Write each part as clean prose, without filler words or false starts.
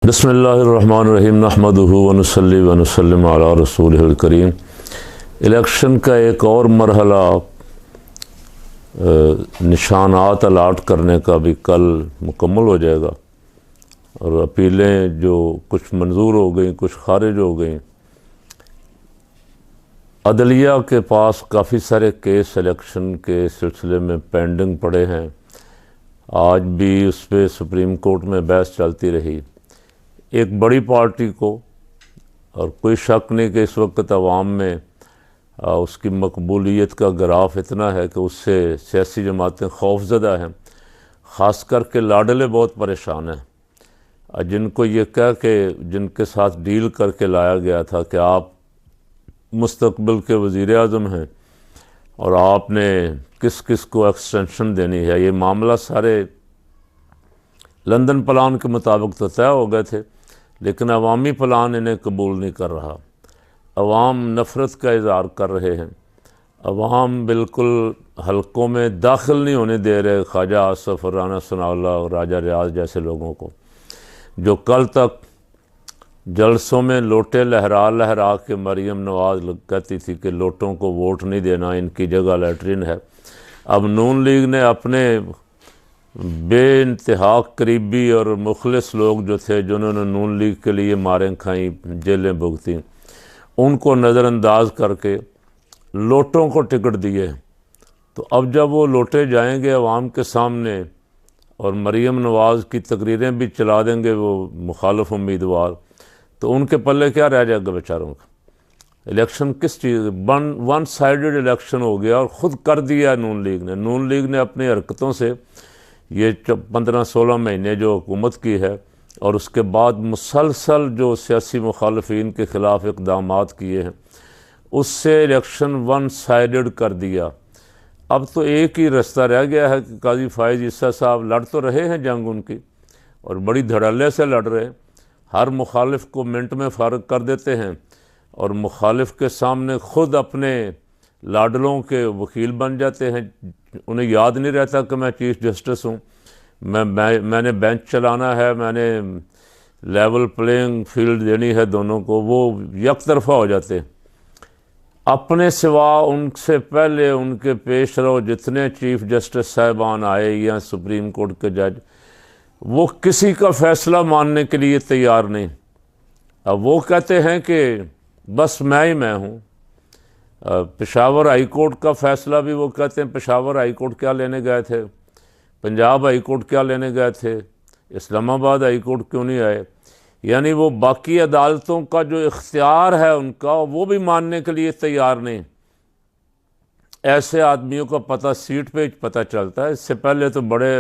بسم اللہ الرحمن الرحیم نحمدہ ونصلی ونسلم علی رسولہ الکریم۔ الیکشن کا ایک اور مرحلہ نشانات الاٹ کرنے کا بھی کل مکمل ہو جائے گا، اور اپیلیں جو کچھ منظور ہو گئیں، کچھ خارج ہو گئیں۔ عدلیہ کے پاس کافی سارے کیس الیکشن کے سلسلے میں پینڈنگ پڑے ہیں، آج بھی اس پہ سپریم کورٹ میں بحث چلتی رہی۔ ایک بڑی پارٹی کو، اور کوئی شک نہیں کہ اس وقت عوام میں اس کی مقبولیت کا گراف اتنا ہے کہ اس سے سیاسی جماعتیں خوف زدہ ہیں، خاص کر کے لاڈلے بہت پریشان ہیں، جن کو یہ کہہ کے جن کے ساتھ ڈیل کر کے لایا گیا تھا کہ آپ مستقبل کے وزیر اعظم ہیں اور آپ نے کس کس کو ایکسٹینشن دینی ہے۔ یہ معاملہ سارے لندن پلان کے مطابق تو طے ہو گئے تھے، لیکن عوامی پلان انہیں قبول نہیں کر رہا۔ عوام نفرت کا اظہار کر رہے ہیں، عوام بالکل حلقوں میں داخل نہیں ہونے دے رہے خواجہ آصف اور رانا ثناء اللہ اور راجہ ریاض جیسے لوگوں کو، جو کل تک جلسوں میں لوٹے لہرا لہرا کے مریم نواز کہتی تھی کہ لوٹوں کو ووٹ نہیں دینا، ان کی جگہ لیٹرین ہے۔ اب نون لیگ نے اپنے بے انتہا قریبی اور مخلص لوگ جو تھے، جنہوں نے نون لیگ کے لیے ماریں کھائیں، جیلیں بھگتیں، ان کو نظر انداز کر کے لوٹوں کو ٹکٹ دیے۔ تو اب جب وہ لوٹے جائیں گے عوام کے سامنے اور مریم نواز کی تقریریں بھی چلا دیں گے وہ مخالف امیدوار، تو ان کے پلے کیا رہ جائے گا بیچاروں کا؟ الیکشن کس چیز، ون سائیڈڈ الیکشن ہو گیا، اور خود کر دیا نون لیگ نے اپنی حرکتوں سے یہ 15-16 مہینے جو حکومت کی ہے، اور اس کے بعد مسلسل جو سیاسی مخالفین کے خلاف اقدامات کیے ہیں، اس سے الیکشن ون سائیڈڈ کر دیا۔ اب تو ایک ہی رستہ رہ گیا ہے کہ قاضی فائز عیسیٰ صاحب لڑ تو رہے ہیں جنگ ان کی، اور بڑی دھڑلے سے لڑ رہے ہیں، ہر مخالف کو منٹ میں فارغ کر دیتے ہیں، اور مخالف کے سامنے خود اپنے لاڈلوں کے وکیل بن جاتے ہیں۔ انہیں یاد نہیں رہتا کہ میں چیف جسٹس ہوں، میں نے بینچ چلانا ہے، میں نے لیول پلینگ فیلڈ دینی ہے دونوں کو، وہ یک طرفہ ہو جاتے ہیں۔ اپنے سوا ان سے پہلے ان کے پیش رو جتنے چیف جسٹس صاحبان آئے یا سپریم کورٹ کے جج، وہ کسی کا فیصلہ ماننے کے لیے تیار نہیں۔ اب وہ کہتے ہیں کہ بس میں ہوں۔ پشاور ہائی کورٹ کا فیصلہ بھی وہ کہتے ہیں پشاور ہائی کورٹ کیا لینے گئے تھے، پنجاب ہائی کورٹ کیا لینے گئے تھے، اسلام آباد ہائی کورٹ کیوں نہیں آئے؟ یعنی وہ باقی عدالتوں کا جو اختیار ہے ان کا، وہ بھی ماننے کے لیے تیار نہیں۔ ایسے آدمیوں کا پتہ سیٹ پہ پتہ چلتا ہے۔ اس سے پہلے تو بڑے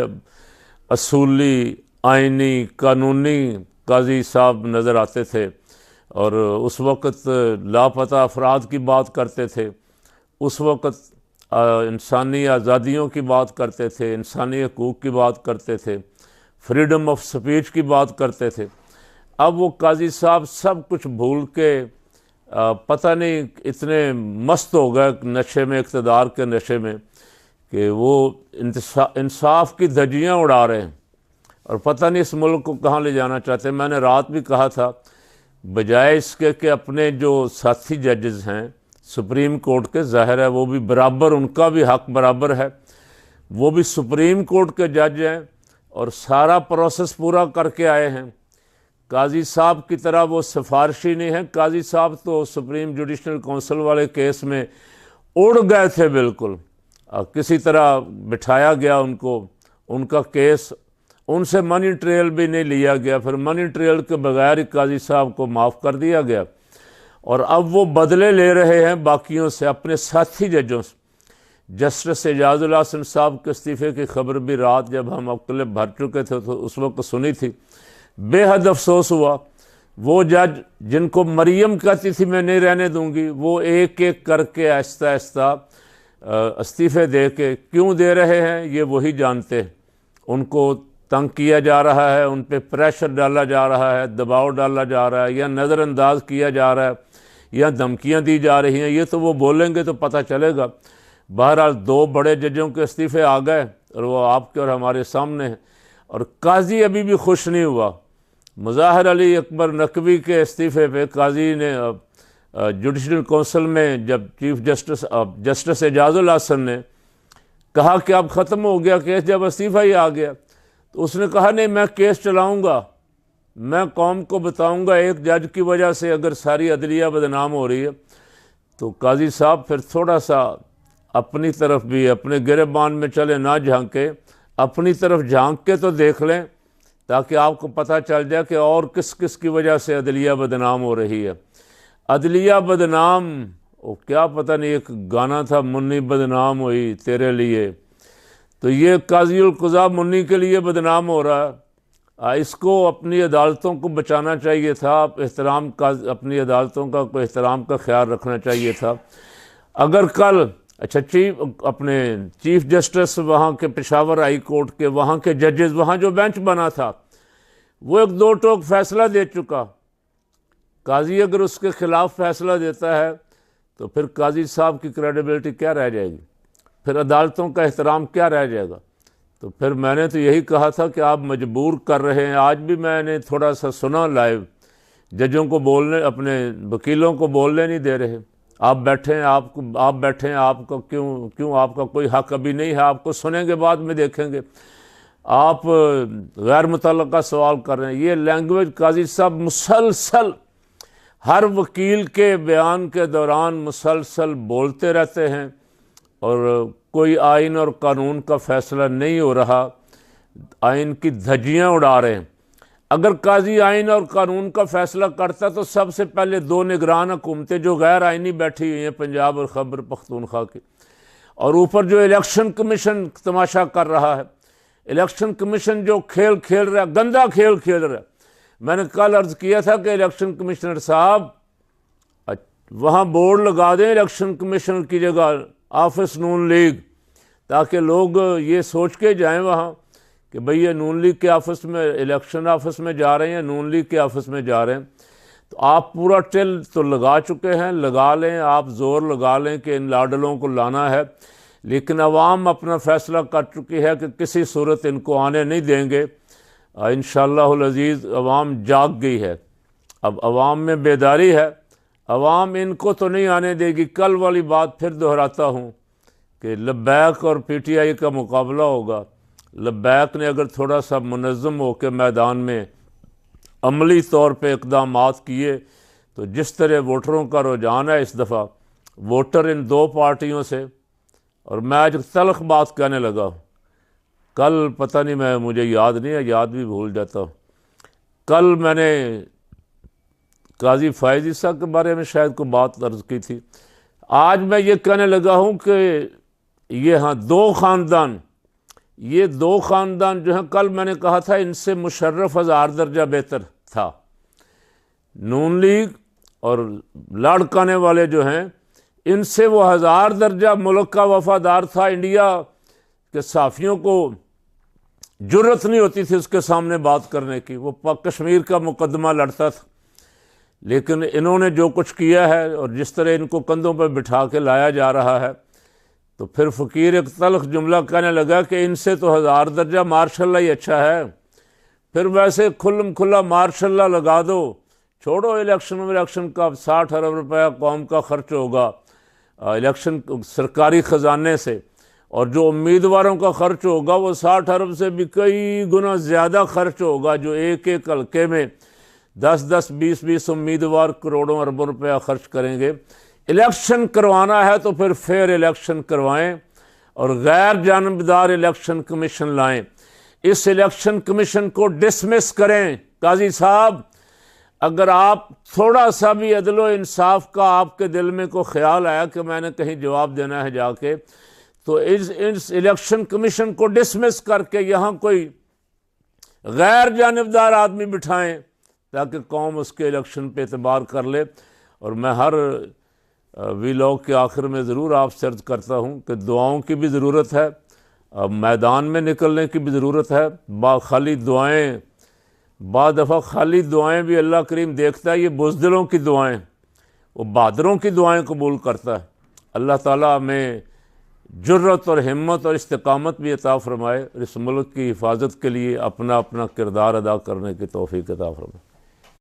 اصولی، آئینی، قانونی قاضی صاحب نظر آتے تھے، اور اس وقت لاپتہ افراد کی بات کرتے تھے، اس وقت انسانی آزادیوں کی بات کرتے تھے، انسانی حقوق کی بات کرتے تھے، فریڈم آف سپیچ کی بات کرتے تھے۔ اب وہ قاضی صاحب سب کچھ بھول کے پتہ نہیں اتنے مست ہو گئے نشے میں، اقتدار کے نشے میں، کہ وہ انصاف کی دھجیاں اڑا رہے ہیں، اور پتہ نہیں اس ملک کو کہاں لے جانا چاہتے ہیں۔ میں نے رات بھی کہا تھا، بجائے اس کے کہ اپنے جو ساتھی ججز ہیں سپریم کورٹ کے، ظاہر ہے وہ بھی برابر، ان کا بھی حق برابر ہے، وہ بھی سپریم کورٹ کے جج ہیں اور سارا پروسیس پورا کر کے آئے ہیں۔ قاضی صاحب کی طرح وہ سفارشی نہیں ہیں۔ قاضی صاحب تو سپریم جوڈیشل کونسل والے کیس میں اڑ گئے تھے، بالکل کسی طرح بٹھایا گیا ان کو، ان کا کیس، ان سے منی ٹریل بھی نہیں لیا گیا، پھر منی ٹریل کے بغیر ہی قاضی صاحب کو معاف کر دیا گیا، اور اب وہ بدلے لے رہے ہیں باقیوں سے، اپنے ساتھی ججوں سے۔ جسٹس اعجاز الحسن صاحب کے استعفے کی خبر بھی رات جب ہم کلپ بھر چکے تھے تو اس وقت سنی تھی، بے حد افسوس ہوا۔ وہ جج جن کو مریم کہتی تھی میں نہیں رہنے دوں گی، وہ ایک ایک کر کے آہستہ آہستہ استعفے دے کے، کیوں دے رہے ہیں یہ وہی جانتے ہیں۔ ان کو تنگ کیا جا رہا ہے، ان پہ پریشر ڈالا جا رہا ہے، دباؤ ڈالا جا رہا ہے، یا نظر انداز کیا جا رہا ہے، یا دھمکیاں دی جا رہی ہیں۔ یہ تو وہ بولیں گے تو پتہ چلے گا۔ بہرحال 2 بڑے ججوں کے استعفے آ گئے، اور وہ آپ کے اور ہمارے سامنے ہیں، اور قاضی ابھی بھی خوش نہیں ہوا۔ مظاہر علی اکبر نقوی کے استعفے پہ قاضی نے جوڈیشل کونسل میں جب چیف جسٹس اعجاز الحسن نے کہا کہ اب ختم ہو گیا کیس، جب استعفیٰ ہی آ گیا تو اس نے کہا نہیں میں کیس چلاؤں گا، میں قوم کو بتاؤں گا ایک جج کی وجہ سے اگر ساری عدلیہ بدنام ہو رہی ہے۔ تو قاضی صاحب پھر تھوڑا سا اپنی طرف بھی اپنے گریبان میں چلے نہ جھانکے، اپنی طرف جھانک کے تو دیکھ لیں تاکہ آپ کو پتہ چل جائے کہ اور کس کس کی وجہ سے عدلیہ بدنام ہو رہی ہے۔ عدلیہ بدنام، وہ کیا پتہ نہیں، ایک گانا تھا منی بدنام ہوئی تیرے لیے، تو یہ قاضی القضاء منی کے لیے بدنام ہو رہا ہے۔ اس کو اپنی عدالتوں کو بچانا چاہیے تھا، احترام کا، اپنی عدالتوں کا احترام کا خیال رکھنا چاہیے تھا۔ اگر کل اپنے چیف جسٹس وہاں کے پشاور ہائی کورٹ کے وہاں کے ججز، وہاں جو بینچ بنا تھا وہ ایک دو ٹوک فیصلہ دے چکا، قاضی اگر اس کے خلاف فیصلہ دیتا ہے تو پھر قاضی صاحب کی کریڈیبلٹی کیا رہ جائے گی، پھر عدالتوں کا احترام کیا رہ جائے گا۔ تو پھر میں نے تو یہی کہا تھا کہ آپ مجبور کر رہے ہیں، آج بھی میں نے تھوڑا سا سنا لائیو، ججوں کو بولنے، اپنے وکیلوں کو بولنے نہیں دے رہے، آپ بیٹھے ہیں، آپ بیٹھے ہیں، آپ کو کیوں آپ کا کوئی حق ابھی نہیں ہے، آپ کو سنیں گے بعد میں دیکھیں گے، آپ غیر متعلقہ سوال کر رہے ہیں۔ یہ لینگویج قاضی صاحب مسلسل ہر وکیل کے بیان کے دوران مسلسل بولتے رہتے ہیں، اور کوئی آئین اور قانون کا فیصلہ نہیں ہو رہا، آئین کی دھجیاں اڑا رہے ہیں۔ اگر قاضی آئین اور قانون کا فیصلہ کرتا تو سب سے پہلے دو نگران حکومتیں جو غیر آئینی بیٹھی ہوئی ہیں، پنجاب اور خیبر پختونخوا کی، اور اوپر جو الیکشن کمیشن تماشا کر رہا ہے، الیکشن کمیشن جو کھیل کھیل رہا ہے، گندا کھیل کھیل رہا ہے۔ میں نے کل عرض کیا تھا کہ الیکشن کمشنر صاحب وہاں بورڈ لگا دیں الیکشن کمیشنر کی جگہ آفس نون لیگ، تاکہ لوگ یہ سوچ کے جائیں وہاں کہ بھئی یہ نون لیگ کے آفس میں، الیکشن آفس میں جا رہے ہیں، نون لیگ کے آفس میں جا رہے ہیں۔ تو آپ پورا ٹل تو لگا چکے ہیں، لگا لیں، آپ زور لگا لیں کہ ان لاڈلوں کو لانا ہے، لیکن عوام اپنا فیصلہ کر چکی ہے کہ کسی صورت ان کو آنے نہیں دیں گے۔ انشاءاللہ العزیز عوام جاگ گئی ہے، اب عوام میں بیداری ہے، عوام ان کو تو نہیں آنے دے گی۔ کل والی بات پھر دہراتا ہوں کہ لبیک اور پی ٹی آئی کا مقابلہ ہوگا۔ لبیک نے اگر تھوڑا سا منظم ہو کے میدان میں عملی طور پہ اقدامات کیے تو جس طرح ووٹروں کا رجحان ہے اس دفعہ، ووٹر ان دو پارٹیوں سے، اور میں آج تلخ بات کہنے لگا ہوں، کل پتہ نہیں، مجھے یاد نہیں ہے، یاد بھی بھول جاتا ہوں، کل میں نے قاضی فائزی صاحب کے بارے میں شاید کوئی بات عرض کی تھی، آج میں یہ کہنے لگا ہوں کہ یہ دو خاندان جو ہیں، کل میں نے کہا تھا ان سے مشرف 1000 درجہ بہتر تھا۔ نون لیگ اور لاڑکانے والے جو ہیں، ان سے وہ 1000 درجہ ملک کا وفادار تھا۔ انڈیا کے صحافیوں کو جرت نہیں ہوتی تھی اس کے سامنے بات کرنے کی، وہ کشمیر کا مقدمہ لڑتا تھا، لیکن انہوں نے جو کچھ کیا ہے اور جس طرح ان کو کندھوں پہ بٹھا کے لایا جا رہا ہے، تو پھر فقیر ایک تلخ جملہ کہنے لگا کہ ان سے تو 1000 درجہ ماشاء اللہ ہی اچھا ہے، پھر ویسے کھلم کھلا ماشاء اللہ لگا دو، چھوڑو الیکشن کا 60 ارب روپیہ قوم کا خرچ ہوگا الیکشن سرکاری خزانے سے، اور جو امیدواروں کا خرچ ہوگا وہ 60 ارب سے بھی کئی گنا زیادہ خرچ ہوگا، جو ایک ایک حلقے میں 10 20 امیدوار کروڑوں اربوں روپیہ خرچ کریں گے۔ الیکشن کروانا ہے تو پھر فیئر الیکشن کروائیں اور غیر جانبدار الیکشن کمیشن لائیں۔ اس الیکشن کمیشن کو ڈسمس کریں۔ قاضی صاحب، اگر آپ تھوڑا سا بھی عدل و انصاف کا آپ کے دل میں کو خیال آیا کہ میں نے کہیں جواب دینا ہے جا کے، تو اس الیکشن کمیشن کو ڈسمس کر کے یہاں کوئی غیر جانبدار آدمی بٹھائیں تاکہ قوم اس کے الیکشن پہ اعتبار کر لے۔ اور میں ہر ویلاگ کے آخر میں ضرور آپ سے عرض کرتا ہوں کہ دعاؤں کی بھی ضرورت ہے، میدان میں نکلنے کی بھی ضرورت ہے۔ بعض دفعہ خالی دعائیں بھی اللہ کریم دیکھتا ہے، یہ بزدلوں کی دعائیں، وہ بہادروں کی دعائیں قبول کرتا ہے۔ اللہ تعالیٰ ہمیں جرت اور ہمت اور استقامت بھی عطا فرمائے، اور اس ملک کی حفاظت کے لیے اپنا اپنا کردار ادا کرنے کی توفیق عطا فرمائے۔